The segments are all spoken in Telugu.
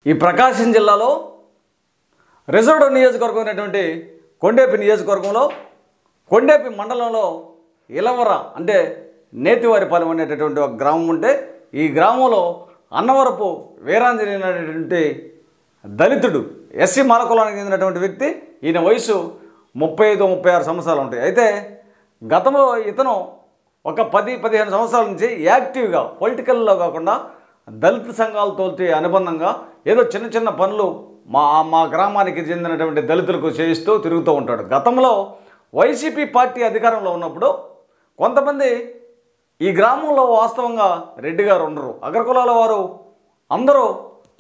ఈ ప్రకాశం జిల్లాలో రిజర్వ్డ్ నియోజకవర్గం అయినటువంటి కొండేపి నియోజకవర్గంలో కొండేపి మండలంలో ఇలవర అంటే నేతివారిపాలెం అనేటటువంటి ఒక గ్రామం ఉంటే ఈ గ్రామంలో అన్నవరపు వీరాంజనేయులు అనేటువంటి దళితుడు ఎస్సీ మాలకులానికి చెందినటువంటి వ్యక్తి. ఈయన వయసు 35-36 సంవత్సరాలు ఉంటాయి. అయితే గతంలో ఇతను ఒక 10-15 సంవత్సరాల నుంచి యాక్టివ్గా పొలిటికల్లో కాకుండా దళిత సంఘాలతో అనుబంధంగా ఏదో చిన్న చిన్న పనులు మా గ్రామానికి చెందినటువంటి దళితులకు చేయిస్తూ తిరుగుతూ ఉంటాడు. గతంలో వైసీపీ పార్టీ అధికారంలో ఉన్నప్పుడు కొంతమంది ఈ గ్రామంలో వాస్తవంగా రెడ్డి గారు ఉండరు, అగ్రకులాల వారు అందరూ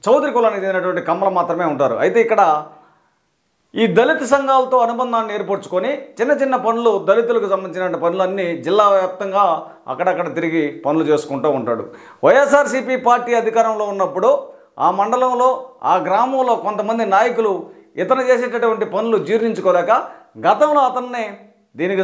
చౌదరి కులానికి చెందినటువంటి కమ్మలు మాత్రమే ఉంటారు. అయితే ఇక్కడ ఈ దళిత సంఘాలతో అనుబంధాన్ని ఏర్పరచుకొని చిన్న చిన్న పనులు దళితులకు సంబంధించిన పనులన్నీ జిల్లా వ్యాప్తంగా అక్కడక్కడ తిరిగి పనులు చేసుకుంటూ ఉంటాడు. వైఎస్ఆర్సీపీ పార్టీ అధికారంలో ఉన్నప్పుడు ఆ మండలంలో ఆ గ్రామంలో కొంతమంది నాయకులు ఇతను చేసేటటువంటి పనులు జీర్ణించుకోలేక గతంలో అతన్ని దీనికి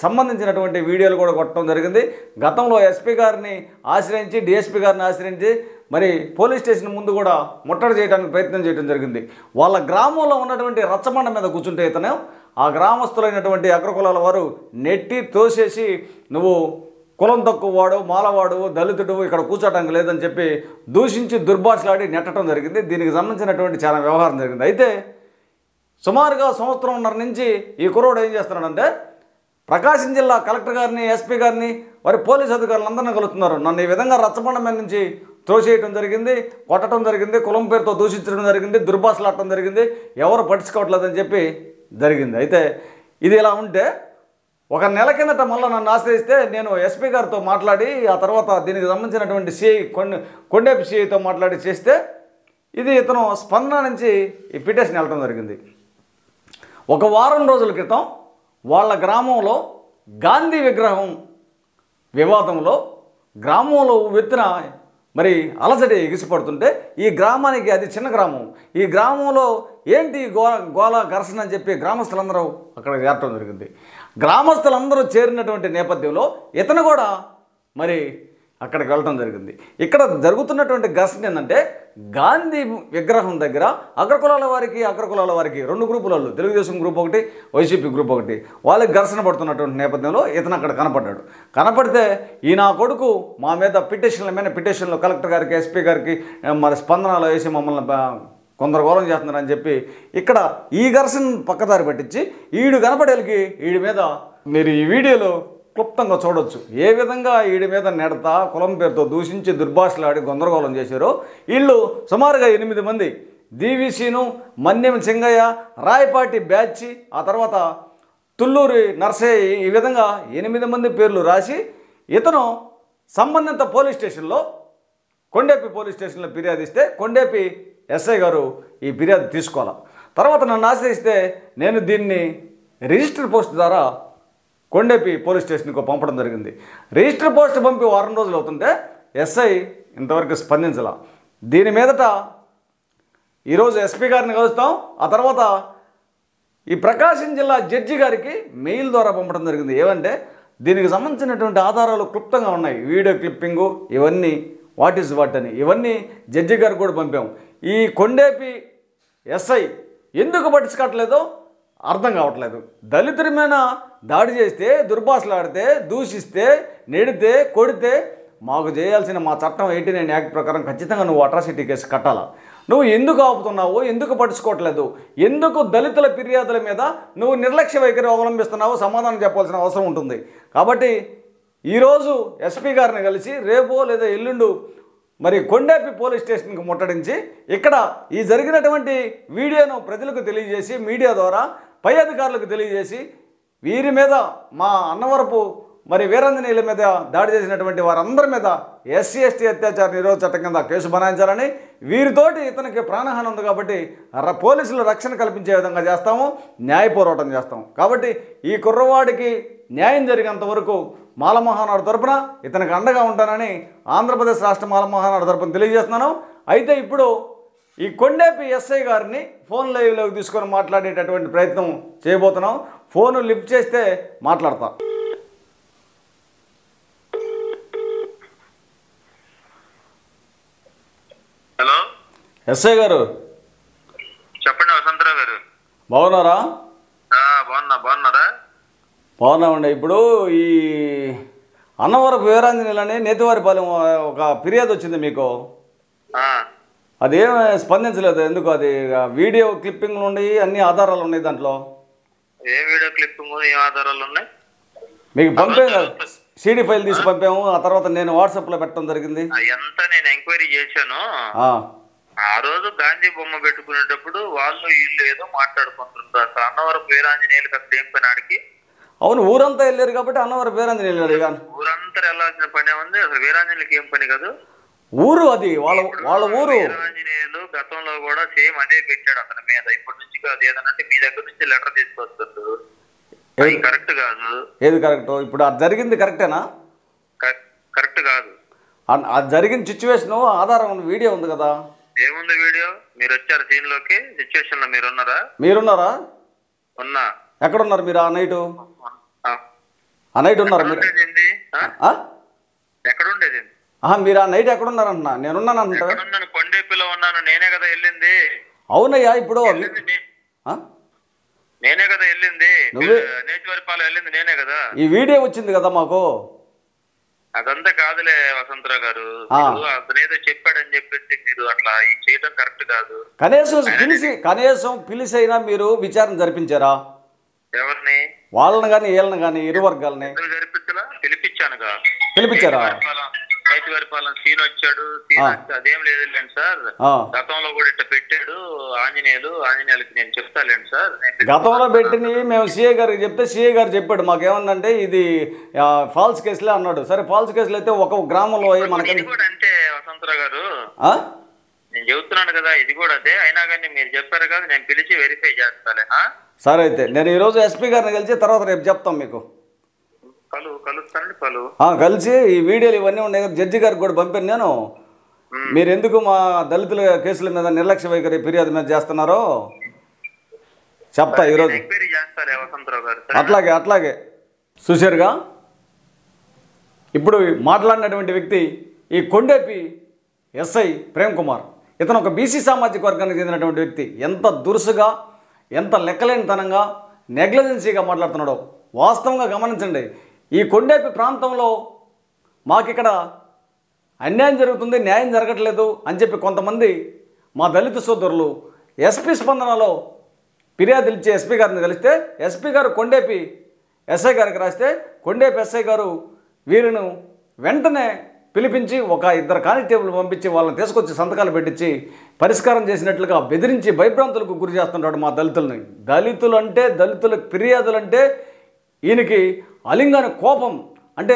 సంబంధించినటువంటి వీడియోలు కూడా కొట్టడం జరిగింది. గతంలో ఎస్పీ గారిని ఆశ్రయించి డిఎస్పీ గారిని ఆశ్రయించి మరి పోలీస్ స్టేషన్ ముందు కూడా ముట్టడి చేయడానికి ప్రయత్నం చేయడం జరిగింది. వాళ్ళ గ్రామంలో ఉన్నటువంటి రచ్చబండ మీద కూర్చుంటే ఇతను ఆ గ్రామస్తులైనటువంటి అగ్రకులాల వారు నెట్టి తోసేసి నువ్వు కులం తక్కువ వాడు, మాలవాడు, దళితుడు, ఇక్కడ కూర్చోటానికి లేదని చెప్పి దూషించి దుర్భాషలాడి నెట్టడం జరిగింది. దీనికి సంబంధించినటువంటి చాలా వ్యవహారం జరిగింది. అయితే సుమారుగా సంవత్సరంన్నర నుంచి ఈ కుర్రోడు ఏం చేస్తున్నాడంటే ప్రకాశం జిల్లా కలెక్టర్ గారిని, ఎస్పీ గారిని, వారి పోలీస్ అధికారులందరినీ కలుస్తున్నారు. నన్ను ఈ విధంగా రచ్చబండ మీద నుంచి తోసేయటం జరిగింది, కొట్టడం జరిగింది, కులం పేరుతో దూషించడం జరిగింది, దుర్భాషలాడటం జరిగింది, ఎవరు పట్టించుకోవట్లేదని చెప్పి జరిగింది. అయితే ఇది ఇలా ఉంటే ఒక నెల కిందట మళ్ళీ నన్ను ఆశ్రయిస్తే నేను ఎస్పీ గారితో మాట్లాడి ఆ తర్వాత దీనికి సంబంధించినటువంటి సిఐ కొండేపి సిఐతో మాట్లాడి చేస్తే ఇది ఇతను స్పందన నుంచి ఈ పిటిషన్ వెళ్ళడం జరిగింది. ఒక వారం రోజుల క్రితం వాళ్ళ గ్రామంలో గాంధీ విగ్రహం వివాదంలో గ్రామంలో వెత్తిన మరి అలసటి ఎగిసిపడుతుంటే ఈ గ్రామానికి, అది చిన్న గ్రామం, ఈ గ్రామంలో ఏంటి గోల ఘర్షణ అని చెప్పి గ్రామస్తులందరూ అక్కడ చేరటం జరిగింది. గ్రామస్తులందరూ చేరినటువంటి నేపథ్యంలో ఇతను కూడా మరి అక్కడికి వెళ్ళటం జరిగింది. ఇక్కడ జరుగుతున్నటువంటి ఘర్షణ ఏంటంటే గాంధీ విగ్రహం దగ్గర అగ్రకులాల వారికి 2 గ్రూపులలో, తెలుగుదేశం గ్రూప్ ఒకటి, వైసీపీ గ్రూప్ ఒకటి, వాళ్ళకి ఘర్షణ పడుతున్నటువంటి నేపథ్యంలో ఇతను అక్కడ కనపడ్డాడు. కనపడితే ఈ నా కొడుకు మా మీద పిటిషన్లు కలెక్టర్ గారికి, ఎస్పీ గారికి మరి స్పందనలో వేసి మమ్మల్ని కొందరు చేస్తున్నారని చెప్పి ఇక్కడ ఈ ఘర్షణ పక్కదారి పట్టించి ఈడు కనపడేళ్ళకి వీడి మీద మీరు ఈ వీడియోలో క్లుప్తంగా చూడొచ్చు ఏ విధంగా వీడి మీద నెడతా కులం పేరుతో దూషించి దుర్భాషలాడి గందరగోళం చేశారో. వీళ్ళు సుమారుగా 8 మంది, డివిసీను, మన్యం సింగయ్య, రాయపాటి బ్యాచ్, ఆ తర్వాత తుళ్ళూరి నర్సయ్య, ఈ విధంగా 8 మంది పేర్లు రాసి ఇతను సంబంధిత పోలీస్ స్టేషన్లో, కొండేపి పోలీస్ స్టేషన్లో ఫిర్యాదు ఇస్తే కొండేపి ఎస్ఐ గారు ఈ ఫిర్యాదు తీసుకోవాలి. తర్వాత నన్ను ఆశ్రయిస్తే నేను దీన్ని రిజిస్టర్ పోస్ట్ ద్వారా కొండేపి పోలీస్ స్టేషన్కి పంపడం జరిగింది. రిజిస్టర్ పోస్ట్ పంపి వారం రోజులు అవుతుంటే ఎస్ఐ ఇంతవరకు స్పందించాల. దీని మీదట ఈరోజు ఎస్పీ గారిని కలుస్తాం. ఆ తర్వాత ఈ ప్రకాశం జిల్లా జడ్జి గారికి మెయిల్ ద్వారా పంపడం జరిగింది. ఏమంటే దీనికి సంబంధించినటువంటి ఆధారాలు క్లుప్తంగా ఉన్నాయి, వీడియో క్లిప్పింగు ఇవన్నీ, వాట్ ఈజ్ వాట్ అని ఇవన్నీ జడ్జి గారికి కూడా పంపాం. ఈ కొండేపి ఎస్ఐ ఎందుకు పట్టించుకోవట్లేదో అర్థం కావట్లేదు. దళితుడి మీద దాడి చేస్తే, దుర్భాషలాడితే, దూషిస్తే, నెడితే, కొడితే మాకు చేయాల్సిన మా చట్టం 89 యాక్ట్ ప్రకారం ఖచ్చితంగా నువ్వు అట్రాసిటీ కేసు కట్టాలా. నువ్వు ఎందుకు ఆపుతున్నావు, ఎందుకు పట్టించుకోవట్లేదు, ఎందుకు దళితుల ఫిర్యాదుల మీద నువ్వు నిర్లక్ష్య వైఖరి అవలంబిస్తున్నావు, సమాధానం చెప్పాల్సిన అవసరం ఉంటుంది. కాబట్టి ఈరోజు ఎస్పీ గారిని కలిసి రేపో లేదా ఎల్లుండు మరి కొండేపి పోలీస్ స్టేషన్కి ముట్టడించి ఇక్కడ ఈ జరిగినటువంటి వీడియోను ప్రజలకు తెలియజేసి, మీడియా ద్వారా పై అధికారులకు తెలియజేసి వీరి మీద, మా అన్నవరపు మరి వీరాంజనేయుల మీద దాడి చేసినటువంటి వారందరి మీద ఎస్సీ ఎస్టీ అత్యాచార నిరోధక చట్టం కింద కేసు బనాయించాలని, వీరితోటి ఇతనికి ప్రాణహాని ఉంది కాబట్టి పోలీసులు రక్షణ కల్పించే విధంగా చేస్తాము, న్యాయ పోరాటం చేస్తాం. కాబట్టి ఈ కుర్రవాడికి న్యాయం జరిగేంత వరకు మాల మహానాడు తరపున ఇతనికి అండగా ఉంటానని ఆంధ్రప్రదేశ్ రాష్ట్ర మాల మహానాడు తరపున తెలియజేస్తున్నాను. అయితే ఇప్పుడు ఈ కొండేపి ఎస్ఐ గారిని ఫోన్ లైవ్లోకి తీసుకొని మాట్లాడేటటువంటి ప్రయత్నం చేయబోతున్నాం. ఫోను లిఫ్ట్ చేస్తే మాట్లాడతా. ఎస్ఐ గారు చెప్పండి వసంతరావు గారు. బాగున్నారా? బాగున్నారా? బాగున్నామండి. ఇప్పుడు ఈ అన్నవరపు వీరాంజనేయులని నేతివారిపాలెం ఒక ఫిర్యాదు వచ్చింది మీకు. అదేం స్పందించలేదు ఎందుకు? అది వీడియో క్లిప్పింగ్లు ఉన్నాయి, అన్ని ఆధారాలు ఉన్నాయి దాంట్లో. ఏ వీడియో క్లిప్పింగ్, ఏం ఆధారాలు ఉన్నాయి? మీకు పంపాం కదా, సీడీ ఫైల్ తీసి పంపాము. ఆ తర్వాత నేను వాట్సాప్లో పెట్టడం జరిగింది. అదంతా నేను ఎంక్వైరీ చేశాను. ఆ రోజు గాంధీ బొమ్మ పెట్టుకునేటప్పుడు వాళ్ళు వీళ్ళు ఏదో మాట్లాడుకుంటుంటారు. అసలు అన్నవరపు వీరాంజనేయులకు అసలు ఏం పని ఆడికి? అవును, ఊరంతా వెళ్ళారు కాబట్టి అన్నవరపు వీరాంజనేయులు అడిగాను. ఊరంతా వెళ్ళాల్సిన పని ఉంది, అసలు వీరాంజనేయులకి ఏం పని కాదు. ఊరు అది వాళ్ళ ఊరు. వీరాంజనేయులు గతంలో కూడా సేమ్ అదే పెట్టాడు అతని మీద. ఇప్పటి నుంచి కాదు, ఏదనంటే మీ దగ్గర నుంచి లెటర్ తీసుకొస్తారు. అది కరెక్ట్ కాదు. ఏది కరెక్ట్? ఇప్పుడు అది జరిగింది కరెక్టేనా? కరెక్ట్ కాదు. అది జరిగిన సిచ్యువేషన్ ఆధారం వీడియో ఉంది కదా. ఏముంది వీడియో? మీరు వచ్చారు సీన్ లోకి, సిచ్యువేషన్ లో మీరున్నారా? ఉన్నా. ఎక్కడున్నారు మీరు ఆ నైట్? ఆ నైట్ ఉన్నారా మీరు? ఎక్కడ ఉండేది? మీరు ఆ నైట్ ఎక్కడున్నారంటున్నా? నేనున్నాను అంటారా? కొండేపిలో ఉన్నాను, నేనే కదా వెళ్ళింది. అవునయ్యా, ఇప్పుడు నేనే కదా వెళ్ళింది, నేతివారిపాలెం వెళ్ళింది నేనే కదా. ఈ వీడియో వచ్చింది కదా మాకు. అదంతా కాదులే వసంతరావు గారు, అతను ఏదో చెప్పాడని చెప్పేసి మీరు అట్లా చేయడం కరెక్ట్ కాదు. కనీసం పిలిచి అయినా మీరు విచారణ జరిపించారా? ఎవరిని? వాళ్ళని కానీ వీళ్ళని కానీ, ఇరు వర్గాలని జరిపించలా? పిలిపించానుగా. పిలిపించారా? నేతివారిపాలెం సీన్ వచ్చాడు. అదేం లేదులేండి సార్, గతంలో కూడా ఇట్లా పెట్టాడు ఆంజనేయులకి నేను చెప్తాలేండి సార్. గతంలో పెట్టిని మేము సిఐ గారికి చెప్తే సిఐ గారు చెప్పాడు మాకేమన్నంటే ఇది ఫాల్స్ కేసులే అన్నాడు. సరే, ఫాల్స్ కేసులు అయితే ఒక గ్రామంలో మనకి కూడా అంతే వసంతరావు గారు. నేను చెబుతున్నాను కదా, ఇది కూడా అదే. అయినా కానీ మీరు చెప్పారు కదా, నేను పిలిచి వెరిఫై చేస్తాలే. సరే, అయితే నేను ఈరోజు ఎస్పీ గారిని కలిసి తర్వాత రేపు చెప్తాం మీకు. కలిసి ఈ వీడియోలు ఇవన్నీ ఉన్నాయి కదా, జడ్జి గారికి కూడా పంపాను నేను. మీరు ఎందుకు మా దళితుల కేసుల మీద నిర్లక్ష్య వైఖరి ఫిర్యాదు మీద చేస్తున్నారో చెప్తా ఈరోజు. అట్లాగే చూశారుగా. ఇప్పుడు మాట్లాడినటువంటి వ్యక్తి ఈ కొండేపి ఎస్ఐ ప్రేమ్ కుమార్. ఇతను ఒక బీసీ సామాజిక వర్గానికి చెందినటువంటి వ్యక్తి. ఎంత దురుసుగా, ఎంత లెక్కలేనితనంగా, నెగ్లిజెన్సీగా మాట్లాడుతున్నాడో వాస్తవంగా గమనించండి. ఈ కొండేపి ప్రాంతంలో మాకిక్కడ అన్యాయం జరుగుతుంది, న్యాయం జరగట్లేదు అని చెప్పి కొంతమంది మా దళిత సోదరులు ఎస్పీ స్పందనలో ఫిర్యాదులు ఇచ్చే ఎస్పీ గారిని కలిస్తే, ఎస్పీ గారు కొండేపి ఎస్ఐ గారికి రాస్తే, కొండేపి ఎస్ఐ గారు వీరిని వెంటనే పిలిపించి ఒక 2 కానిస్టేబుల్ పంపించి వాళ్ళని తీసుకొచ్చి సంతకాలు పెట్టించి పరిష్కారం చేసినట్లుగా బెదిరించి భయభ్రాంతులకు గురి చేస్తుంటాడు మా దళితుల్ని. దళితుల ఫిర్యాదులంటే ఈయనకి అలింగాని కోపం, అంటే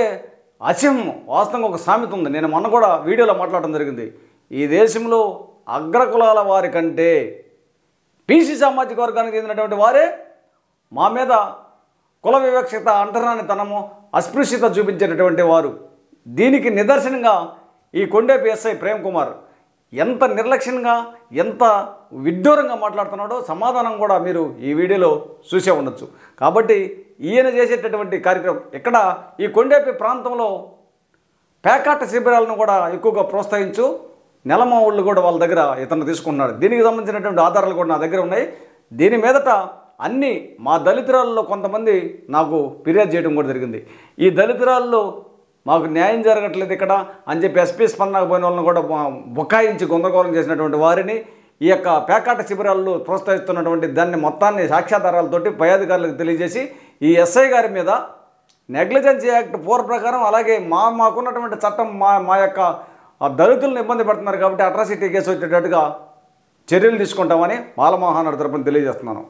అసహ్యం. వాస్తవంగా ఒక సామెత ఉంది, నేను మొన్న కూడా వీడియోలో మాట్లాడడం జరిగింది. ఈ దేశంలో అగ్రకులాల వారి కంటే బీసీ సామాజిక వర్గానికి చెందినటువంటి వారే మా మీద కుల వివక్షత, అంటరానితనము, అస్పృశ్యత చూపించేటటువంటి వారు. దీనికి నిదర్శనంగా ఈ కొండేపి ఎస్ఐ ప్రేమ్ కుమార్ ఎంత నిర్లక్ష్యంగా, ఎంత విడ్డూరంగా మాట్లాడుతున్నాడో సమాధానం కూడా మీరు ఈ వీడియోలో చూసే ఉండొచ్చు. కాబట్టి ఈయన చేసేటటువంటి కార్యక్రమం ఇక్కడ ఈ కొండేపి ప్రాంతంలో పేకాట శిబిరాలను కూడా ఎక్కువగా ప్రోత్సహించు నెలమావుళ్ళు కూడా వాళ్ళ దగ్గర ఇతను తీసుకుంటున్నాడు. దీనికి సంబంధించినటువంటి ఆధారాలు కూడా నా దగ్గర ఉన్నాయి. దీని మీదట అన్నీ మా దళితురాల్లో కొంతమంది నాకు ఫిర్యాదు చేయడం కూడా జరిగింది. ఈ దళితురాల్లో మాకు న్యాయం జరగట్లేదు ఇక్కడ అని చెప్పి ఎస్పీ స్పందనకు పోయిన వాళ్ళని కూడా బుకాయించి గందరగోళం చేసినటువంటి వారిని ఈ యొక్క పేకాట శిబిరాల్లో ప్రోత్సహిస్తున్నటువంటి దాన్ని మొత్తాన్ని సాక్ష్యాధారాలతోటి పై అధికారులకు తెలియజేసి ఈ ఎస్ఐ గారి మీద నెగ్లిజెన్సీ యాక్ట్ పూర్వ ప్రకారం, అలాగే మాకున్నటువంటి చట్టం మా యొక్క దళితులను ఇబ్బంది పెడుతున్నారు కాబట్టి అట్రాసిటీ కేసు వచ్చేటట్టుగా చర్యలు తీసుకుంటామని మాలమోహన్ తరపున తెలియజేస్తున్నాను.